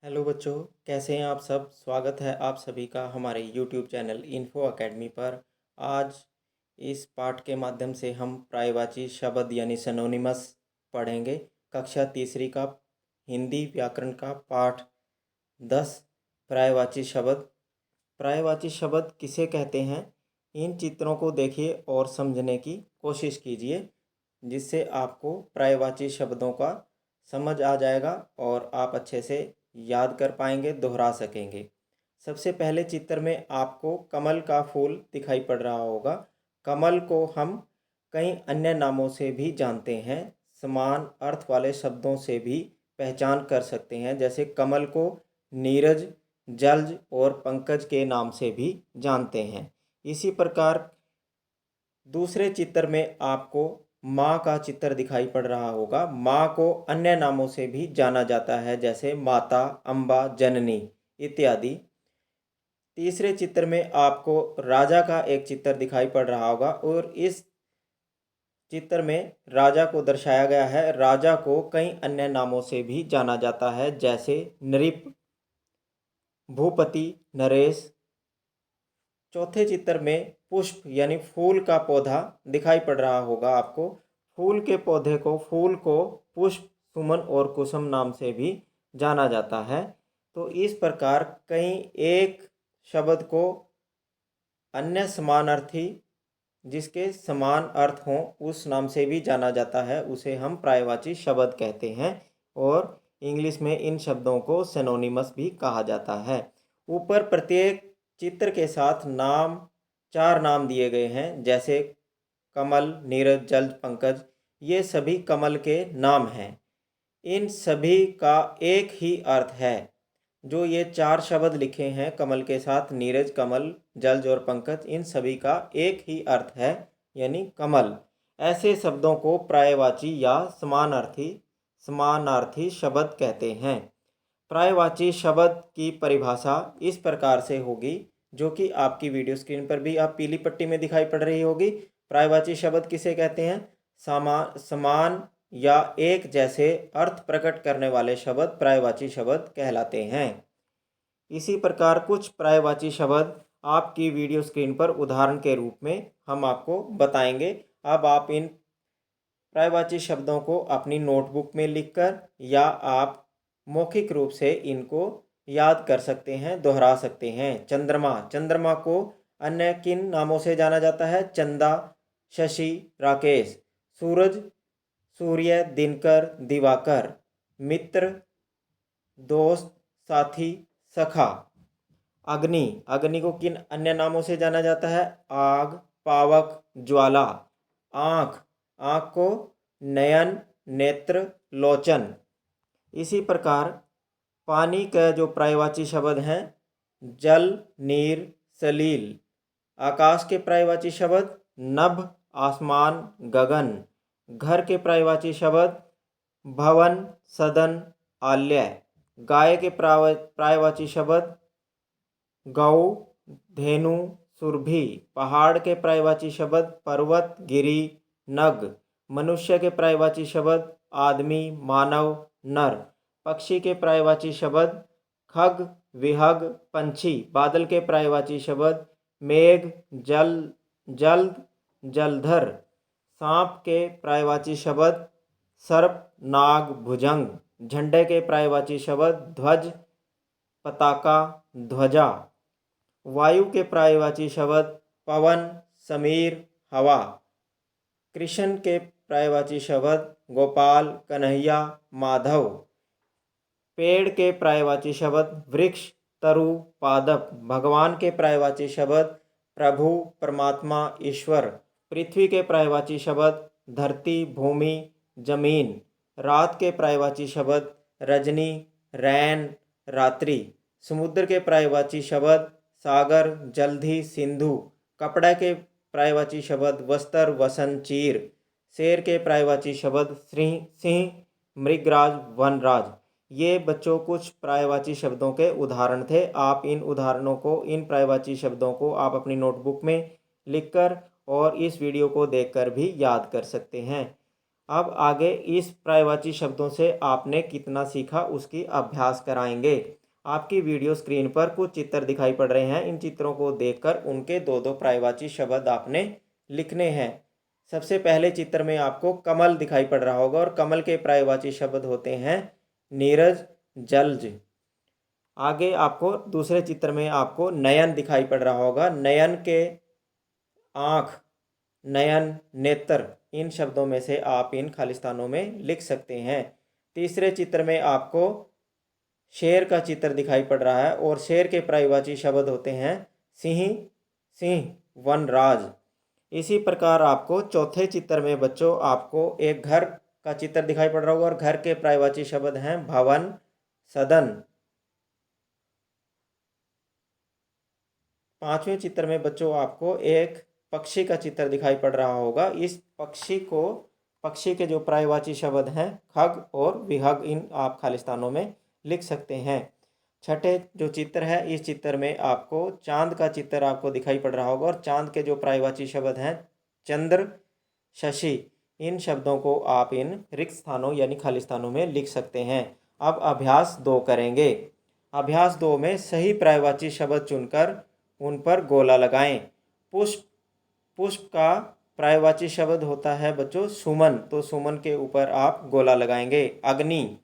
Hello बच्चों, कैसे हैं आप सब। स्वागत है आप सभी का हमारे यूट्यूब चैनल इन्फो अकेडमी पर। आज इस पाठ के माध्यम से हम पर्यायवाची शब्द यानी सिनोनिमस पढ़ेंगे। कक्षा तीसरी का हिंदी व्याकरण का पाठ 10 पर्यायवाची शब्द। पर्यायवाची शब्द किसे कहते हैं, इन चित्रों को देखिए और समझने की कोशिश कीजिए, जिससे आपको पर्यायवाची शब्दों का समझ आ जाएगा और आप अच्छे से याद कर पाएंगे, दोहरा सकेंगे। सबसे पहले चित्र में आपको कमल का फूल दिखाई पड़ रहा होगा। कमल को हम कई अन्य नामों से भी जानते हैं, समान अर्थ वाले शब्दों से भी पहचान कर सकते हैं। जैसे कमल को नीरज, जलज और पंकज के नाम से भी जानते हैं। इसी प्रकार दूसरे चित्र में आपको माँ का चित्र दिखाई पड़ रहा होगा। माँ को अन्य नामों से भी जाना जाता है, जैसे माता, अम्बा, जननी इत्यादि। तीसरे चित्र में आपको राजा का एक चित्र दिखाई पड़ रहा होगा और इस चित्र में राजा को दर्शाया गया है। राजा को कई अन्य नामों से भी जाना जाता है, जैसे नृप, भूपति, नरेश। चौथे चित्र में पुष्प यानी फूल का पौधा दिखाई पड़ रहा होगा आपको। फूल के पौधे को, फूल को पुष्प, सुमन और कुसुम नाम से भी जाना जाता है। तो इस प्रकार कई एक शब्द को अन्य समानार्थी जिसके समान अर्थ हों उस नाम से भी जाना जाता है, उसे हम पर्यायवाची शब्द कहते हैं। और इंग्लिश में इन शब्दों को सिनोनिमस भी कहा जाता है। ऊपर प्रत्येक चित्र के साथ चार नाम दिए गए हैं, जैसे कमल, नीरज, जलज, पंकज। ये सभी कमल के नाम हैं। इन सभी का एक ही अर्थ है। जो ये चार शब्द लिखे हैं कमल के साथ, नीरज, कमल, जलज और पंकज, इन सभी का एक ही अर्थ है, यानी कमल। ऐसे शब्दों को पर्यायवाची या समानार्थी शब्द कहते हैं। पर्यायवाची शब्द की परिभाषा इस प्रकार से होगी, जो कि आपकी वीडियो स्क्रीन पर भी आप पीली पट्टी में दिखाई पड़ रही होगी। पर्यायवाची शब्द किसे कहते हैं? समान या एक जैसे अर्थ प्रकट करने वाले शब्द पर्यायवाची शब्द कहलाते हैं। इसी प्रकार कुछ पर्यायवाची शब्द आपकी वीडियो स्क्रीन पर उदाहरण के रूप में हम आपको बताएंगे। अब आप इन पर्यायवाची शब्दों को अपनी नोटबुक में लिखकर या आप मौखिक रूप से इनको याद कर सकते हैं, दोहरा सकते हैं। चंद्रमा, चंद्रमा को अन्य किन नामों से जाना जाता है? चंदा, शशि, राकेश। सूरज, सूर्य, दिनकर, दिवाकर। मित्र, दोस्त, साथी, सखा। अग्नि, अग्नि को किन अन्य नामों से जाना जाता है? आग, पावक, ज्वाला। आँख, आँख को नयन, नेत्र, लोचन। इसी प्रकार पानी का जो पर्यायवाची शब्द हैं, जल, नीर, सलील। आकाश के पर्यायवाची शब्द नभ, आसमान, गगन। घर के पर्यायवाची शब्द भवन, सदन, आलय। गाय के पर्यायवाची शब्द गौ, धेनु, सुरभि। पहाड़ के पर्यायवाची शब्द पर्वत, गिरि, नग। मनुष्य के पर्यायवाची शब्द आदमी, मानव, नर। पक्षी के पर्यायवाची शब्द खग, विहग, पंछी। बादल के पर्यायवाची शब्द मेघ, जल्द, जलधर। सांप के पर्यायवाची शब्द सर्प, नाग, भुजंग। झंडे के पर्यायवाची शब्द ध्वज, पताका, ध्वजा। वायु के पर्यायवाची शब्द पवन, समीर, हवा। कृष्ण के पर्यायवाची शब्द गोपाल, कन्हैया, माधव। पेड़ के पर्यायवाची शब्द वृक्ष, तरु, पादप। भगवान के पर्यायवाची शब्द प्रभु, परमात्मा, ईश्वर। पृथ्वी के पर्यायवाची शब्द धरती, भूमि, जमीन। रात के पर्यायवाची शब्द रजनी, रैन, रात्रि। समुद्र के पर्यायवाची शब्द सागर, जलधि, सिंधु। कपड़ा के पर्यायवाची शब्द वस्त्र, वसन, चीर। शेर के पर्यायवाची शब्द सिंह, मृगराज, वनराज। ये बच्चों कुछ पर्यायवाची शब्दों के उदाहरण थे। आप इन उदाहरणों को, इन पर्यायवाची शब्दों को आप अपनी नोटबुक में लिखकर और इस वीडियो को देखकर भी याद कर सकते हैं। अब आगे इस पर्यायवाची शब्दों से आपने कितना सीखा उसकी अभ्यास कराएंगे। आपकी वीडियो स्क्रीन पर कुछ चित्र दिखाई पड़ रहे हैं। इन चित्रों को देखकर उनके दो दो पर्यायवाची शब्द आपने लिखने हैं। सबसे पहले चित्र में आपको कमल दिखाई पड़ रहा होगा और कमल के पर्यायवाची शब्द होते हैं नीरज, जलज। आगे आपको दूसरे चित्र में आपको नयन दिखाई पड़ रहा होगा। नयन के आँख, नयन, नेत्र, इन शब्दों में से आप इन खाली स्थानों में लिख सकते हैं। तीसरे चित्र में आपको शेर का चित्र दिखाई पड़ रहा है और शेर के पर्यायवाची शब्द होते हैं सिंह, सिंह, वनराज। इसी प्रकार आपको चौथे चित्र में बच्चों आपको एक घर का चित्र दिखाई पड़ रहा होगा और घर के पर्यायवाची शब्द हैं भवन, सदन। पांचवें चित्र में बच्चों आपको एक पक्षी का चित्र दिखाई पड़ रहा होगा। इस पक्षी के जो पर्यायवाची शब्द हैं खग और विहग, इन आप खाली स्थानों में लिख सकते हैं। छठे जो चित्र है, इस चित्र में आपको चांद का चित्र आपको दिखाई पड़ रहा होगा और चांद के जो पर्यायवाची शब्द हैं चंद्र, शशि, इन शब्दों को आप इन रिक्त स्थानों यानी खाली स्थानों में लिख सकते हैं। अब अभ्यास 2 करेंगे। अभ्यास 2 में सही पर्यायवाची शब्द चुनकर उन पर गोला लगाएं। पुष्प, पुष्प का पर्यायवाची शब्द होता है बच्चों सुमन, तो सुमन के ऊपर आप गोला लगाएंगे। अग्नि,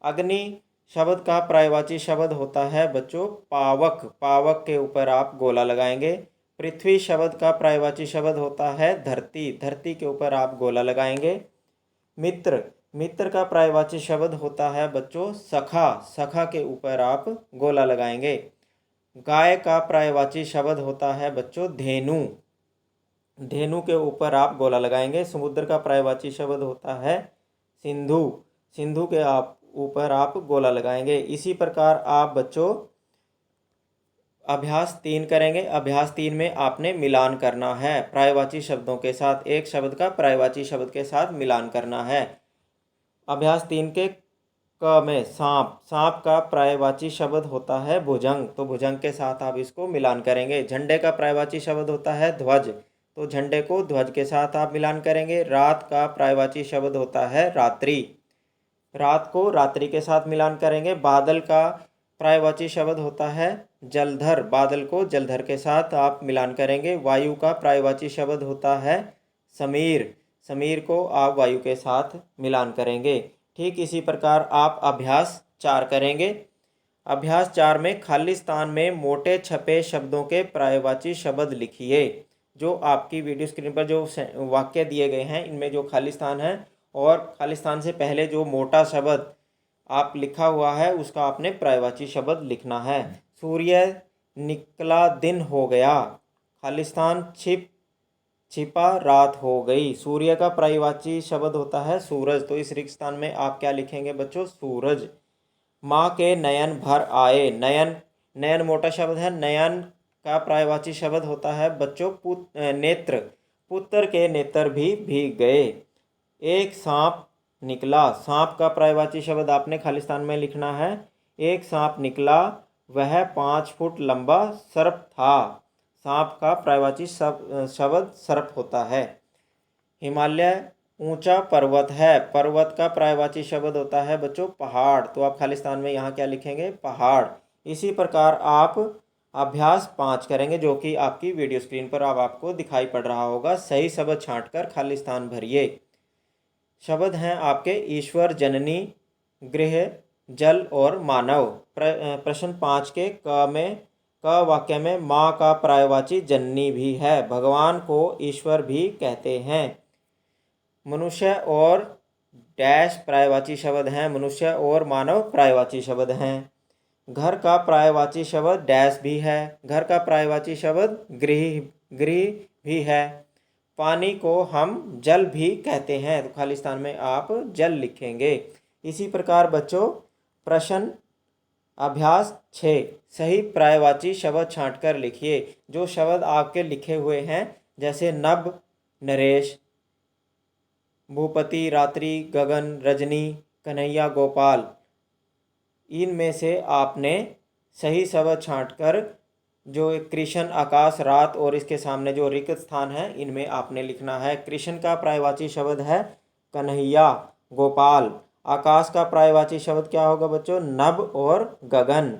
अग्नि शब्द का पर्यायवाची शब्द होता है बच्चों पावक, पावक के ऊपर आप गोला लगाएंगे। पृथ्वी शब्द का पर्यायवाची शब्द होता है धरती, धरती के ऊपर आप गोला लगाएंगे। मित्र, मित्र का पर्यायवाची शब्द होता है बच्चों सखा, सखा के ऊपर आप गोला लगाएंगे। गाय का पर्यायवाची शब्द होता है बच्चों धेनु, धेनु के ऊपर आप गोला लगाएंगे। समुद्र का पर्यायवाची शब्द होता है सिंधु, सिंधु के आप ऊपर आप गोला लगाएंगे। इसी प्रकार आप बच्चों अभ्यास 3 करेंगे। अभ्यास 3 में आपने मिलान करना है पर्यायवाची शब्दों के साथ, एक शब्द का पर्यायवाची शब्द के साथ मिलान करना है। अभ्यास 3 के क में सांप, सांप का पर्यायवाची शब्द होता है भुजंग, तो भुजंग के साथ आप इसको मिलान करेंगे। झंडे का पर्यायवाची शब्द होता है ध्वज, तो झंडे को ध्वज के साथ आप मिलान करेंगे। रात का पर्यायवाची शब्द होता है रात्रि, रात को रात्रि के साथ मिलान करेंगे। बादल का पर्यायवाची शब्द होता है जलधर, बादल को जलधर के साथ आप मिलान करेंगे। वायु का पर्यायवाची शब्द होता है समीर, समीर को आप वायु के साथ मिलान करेंगे। ठीक इसी प्रकार आप अभ्यास 4 करेंगे। अभ्यास 4 में खाली स्थान में मोटे छपे शब्दों के पर्यायवाची शब्द लिखिए। जो आपकी वीडियो स्क्रीन पर जो वाक्य दिए गए हैं इनमें जो खाली स्थान है और खाली स्थान से पहले जो मोटा शब्द आप लिखा हुआ है उसका आपने पर्यायवाची शब्द लिखना है। सूर्य निकला दिन हो गया, खाली स्थान छिपा रात हो गई। सूर्य का पर्यायवाची शब्द होता है सूरज, तो इस रिक्त स्थान में आप क्या लिखेंगे बच्चों सूरज। माँ के नयन भर आए, नयन, नयन मोटा शब्द है, नयन का पर्यायवाची शब्द होता है बच्चों नेत्र, पुत्र के नेत्र भी भीग गए। एक सांप निकला, सांप का पर्यायवाची शब्द आपने खाली स्थान में लिखना है। एक सांप निकला, वह 5 फुट लंबा सर्प था। सांप का पर्यायवाची शब्द सर्प होता है। हिमालय ऊंचा पर्वत है, पर्वत का पर्यायवाची शब्द होता है बच्चों पहाड़, तो आप खाली स्थान में यहाँ क्या लिखेंगे पहाड़। इसी प्रकार आप अभ्यास 5 करेंगे जो कि आपकी वीडियो स्क्रीन पर अब आपको दिखाई पड़ रहा होगा। सही शब्द छांटकर खाली स्थान भरिए। शब्द हैं आपके ईश्वर, जननी, गृह, जल और मानव। प्रश्न 5 के क वाक्य में माँ का पर्यायवाची जननी भी है। भगवान को ईश्वर भी कहते हैं। मनुष्य और डैश पर्यायवाची शब्द हैं, मनुष्य और मानव पर्यायवाची शब्द हैं। घर का पर्यायवाची शब्द डैश भी है, घर का पर्यायवाची शब्द गृह, गृह भी है। पानी को हम जल भी कहते हैं, तो खाली स्थान में आप जल लिखेंगे। इसी प्रकार बच्चों प्रश्न अभ्यास 6 सही पर्यायवाची शब्द छांटकर लिखिए। जो शब्द आपके लिखे हुए हैं जैसे नभ, नरेश, भूपति, रात्रि, गगन, रजनी, कन्हैया, गोपाल, इनमें से आपने सही शब्द छांटकर जो कृष्ण, आकाश, रात और इसके सामने जो रिक्त स्थान है इनमें आपने लिखना है। कृष्ण का पर्यायवाची शब्द है कन्हैया, गोपाल। आकाश का पर्यायवाची शब्द क्या होगा बच्चों? नभ और गगन।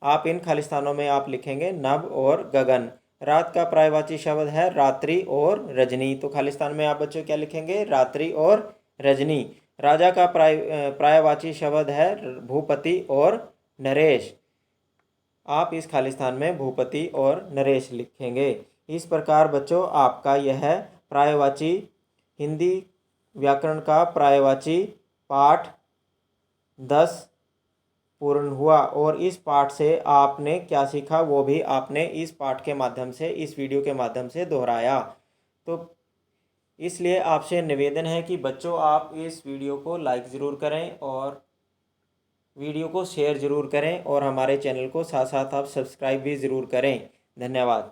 आप इन खालिस्तानों में आप लिखेंगे नभ और गगन। रात का पर्यायवाची शब्द है रात्रि और रजनी, तो खालिस्तान में आप बच्चों क्या लिखेंगे? रात्रि और रजनी। राजा का पर्यायवाची शब्द है भूपति और नरेश, आप इस खालिस्तान में भूपति और नरेश लिखेंगे। इस प्रकार बच्चों आपका यह पर्यायवाची हिंदी व्याकरण का पर्यायवाची पाठ 10 पूर्ण हुआ। और इस पाठ से आपने क्या सीखा वो भी आपने इस पाठ के माध्यम से, इस वीडियो के माध्यम से दोहराया। तो इसलिए आपसे निवेदन है कि बच्चों आप इस वीडियो को लाइक ज़रूर करें और वीडियो को शेयर ज़रूर करें और हमारे चैनल को साथ साथ आप सब्सक्राइब भी ज़रूर करें। धन्यवाद।